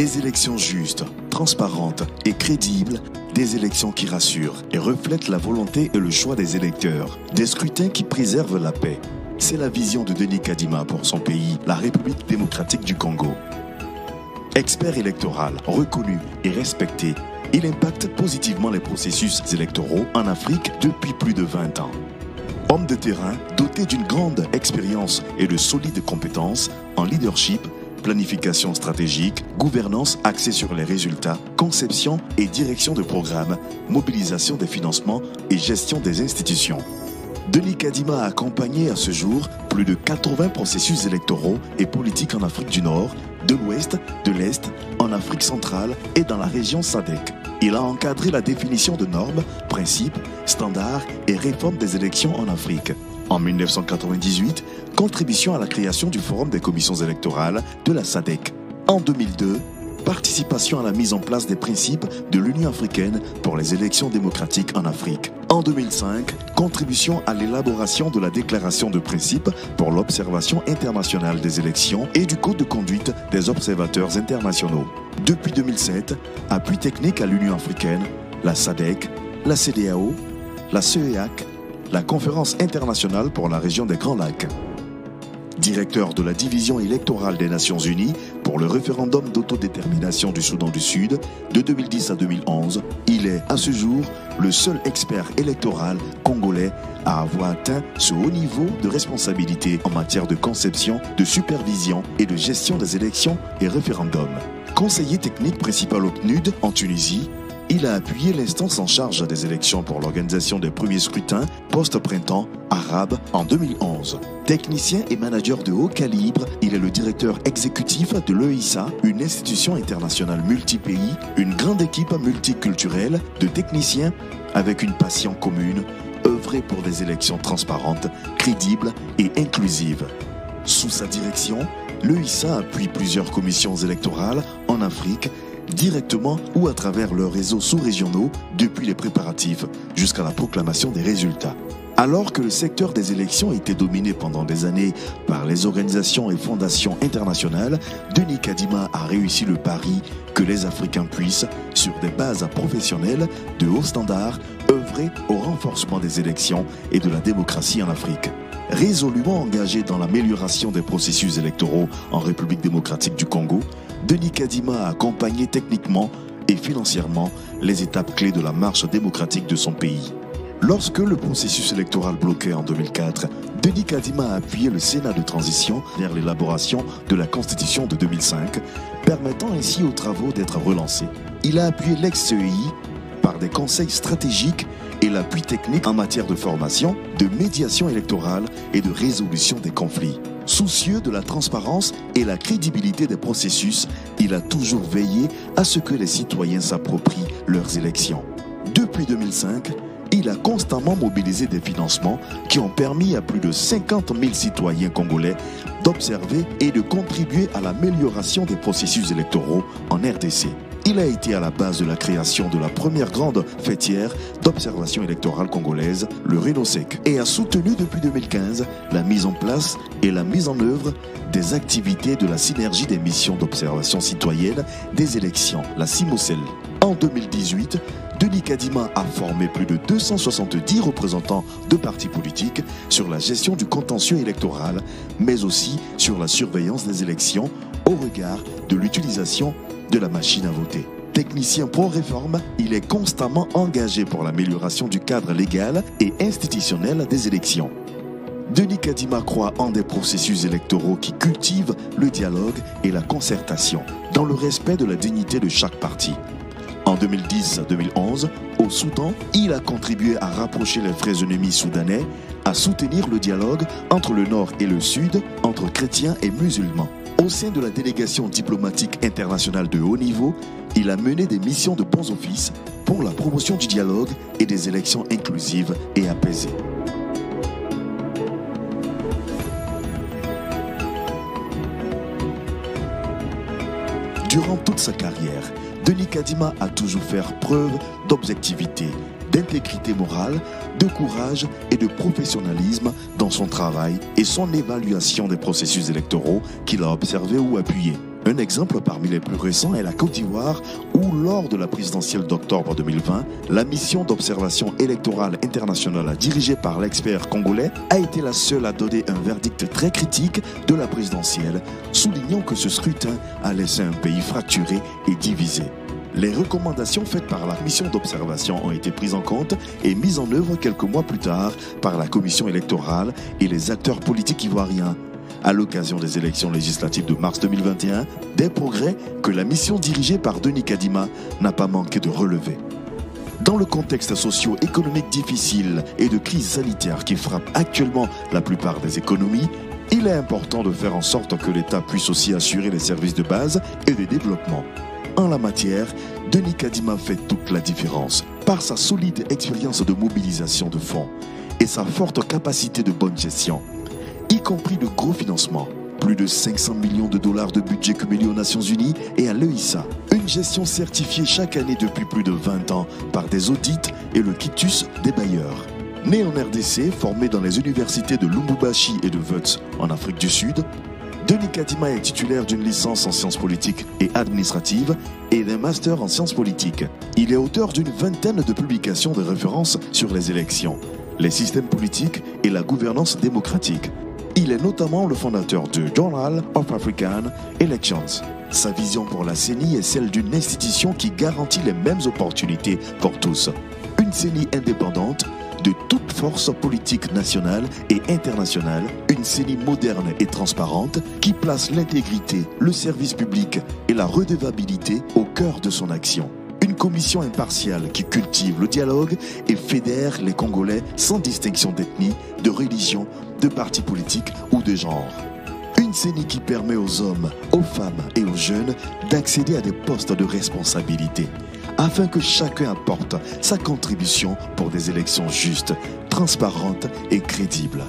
Des élections justes, transparentes et crédibles, des élections qui rassurent et reflètent la volonté et le choix des électeurs, des scrutins qui préservent la paix. C'est la vision de Denis Kadima pour son pays, la République démocratique du Congo. Expert électoral, reconnu et respecté, il impacte positivement les processus électoraux en Afrique depuis plus de 20 ans. Homme de terrain, doté d'une grande expérience et de solides compétences en leadership, planification stratégique, gouvernance axée sur les résultats, conception et direction de programmes, mobilisation des financements et gestion des institutions. Denis Kadima a accompagné à ce jour plus de 80 processus électoraux et politiques en Afrique du Nord, de l'Ouest, de l'Est, en Afrique centrale et dans la région SADC. Il a encadré la définition de normes, principes, standards et réformes des élections en Afrique. En 1998, contribution à la création du Forum des commissions électorales de la SADC. En 2002, participation à la mise en place des principes de l'Union africaine pour les élections démocratiques en Afrique. En 2005, contribution à l'élaboration de la déclaration de principes pour l'observation internationale des élections et du code de conduite des observateurs internationaux. Depuis 2007, appui technique à l'Union africaine, la SADC, la CEDEAO, la CEEAC, la Conférence internationale pour la région des Grands Lacs. Directeur de la division électorale des Nations Unies pour le référendum d'autodétermination du Soudan du Sud de 2010 à 2011, il est à ce jour le seul expert électoral congolais à avoir atteint ce haut niveau de responsabilité en matière de conception, de supervision et de gestion des élections et référendums. Conseiller technique principal au PNUD en Tunisie, il a appuyé l'instance en charge des élections pour l'organisation des premiers scrutins post-printemps arabe en 2011. Technicien et manager de haut calibre, il est le directeur exécutif de l'EISA, une institution internationale multi-pays, une grande équipe multiculturelle de techniciens avec une passion commune, œuvrer pour des élections transparentes, crédibles et inclusives. Sous sa direction, l'EISA appuie plusieurs commissions électorales en Afrique, directement ou à travers leurs réseaux sous-régionaux depuis les préparatifs jusqu'à la proclamation des résultats. Alors que le secteur des élections était dominé pendant des années par les organisations et fondations internationales, Denis Kadima a réussi le pari que les Africains puissent, sur des bases professionnelles de haut standard, œuvrer au renforcement des élections et de la démocratie en Afrique. Résolument engagé dans l'amélioration des processus électoraux en République démocratique du Congo, Denis Kadima a accompagné techniquement et financièrement les étapes clés de la marche démocratique de son pays. Lorsque le processus électoral bloquait en 2004, Denis Kadima a appuyé le Sénat de transition vers l'élaboration de la Constitution de 2005, permettant ainsi aux travaux d'être relancés. Il a appuyé l'ex-CEI par des conseils stratégiques et l'appui technique en matière de formation, de médiation électorale et de résolution des conflits. Soucieux de la transparence et la crédibilité des processus, il a toujours veillé à ce que les citoyens s'approprient leurs élections. Depuis 2005, il a constamment mobilisé des financements qui ont permis à plus de 50 000 citoyens congolais d'observer et de contribuer à l'amélioration des processus électoraux en RDC. Il a été à la base de la création de la première grande fêtière d'observation électorale congolaise, le RENOSEC, et a soutenu depuis 2015 la mise en place et la mise en œuvre des activités de la synergie des missions d'observation citoyenne des élections, la CIMOCEL. En 2018, Denis Kadima a formé plus de 270 représentants de partis politiques sur la gestion du contentieux électoral, mais aussi sur la surveillance des élections au regard de l'utilisation de la machine à voter. Technicien pro-réforme, il est constamment engagé pour l'amélioration du cadre légal et institutionnel des élections. Denis Kadima croit en des processus électoraux qui cultivent le dialogue et la concertation, dans le respect de la dignité de chaque parti. En 2010-2011, au Soudan, il a contribué à rapprocher les frères ennemis soudanais, à soutenir le dialogue entre le Nord et le Sud, entre chrétiens et musulmans. Au sein de la délégation diplomatique internationale de haut niveau, il a mené des missions de bons offices pour la promotion du dialogue et des élections inclusives et apaisées. Durant toute sa carrière, Denis Kadima a toujours fait preuve d'objectivité, d'intégrité morale, de courage et de professionnalisme dans son travail et son évaluation des processus électoraux qu'il a observés ou appuyés. Un Un exemple parmi les plus récents est la Côte d'Ivoire où, lors de la présidentielle d'octobre 2020, la mission d'observation électorale internationale dirigée par l'expert congolais a été la seule à donner un verdict très critique de la présidentielle, soulignant que ce scrutin a laissé un pays fracturé et divisé. Les recommandations faites par la mission d'observation ont été prises en compte et mises en œuvre quelques mois plus tard par la commission électorale et les acteurs politiques ivoiriens. À l'occasion des élections législatives de mars 2021, des progrès que la mission dirigée par Denis Kadima n'a pas manqué de relever. Dans le contexte socio-économique difficile et de crise sanitaire qui frappe actuellement la plupart des économies, il est important de faire en sorte que l'État puisse aussi assurer les services de base et de développement. En la matière, Denis Kadima fait toute la différence par sa solide expérience de mobilisation de fonds et sa forte capacité de bonne gestion, y compris de gros financements. Plus de 500 millions de dollars de budget cumulé aux Nations Unies et à l'EISA. Une gestion certifiée chaque année depuis plus de 20 ans par des audits et le quitus des bailleurs. Né en RDC, formé dans les universités de Lubumbashi et de Wits en Afrique du Sud, Denis Kadima est titulaire d'une licence en sciences politiques et administratives et d'un master en sciences politiques. Il est auteur d'une vingtaine de publications de référence sur les élections, les systèmes politiques et la gouvernance démocratique. Il est notamment le fondateur du Journal of African Elections. Sa vision pour la CENI est celle d'une institution qui garantit les mêmes opportunités pour tous. Une CENI indépendante de toute force politique nationale et internationale, une CENI moderne et transparente qui place l'intégrité, le service public et la redevabilité au cœur de son action. Une commission impartiale qui cultive le dialogue et fédère les Congolais sans distinction d'ethnie, de religion, de parti politique ou de genre. Une CENI qui permet aux hommes, aux femmes et aux jeunes d'accéder à des postes de responsabilité, afin que chacun apporte sa contribution pour des élections justes, transparentes et crédibles.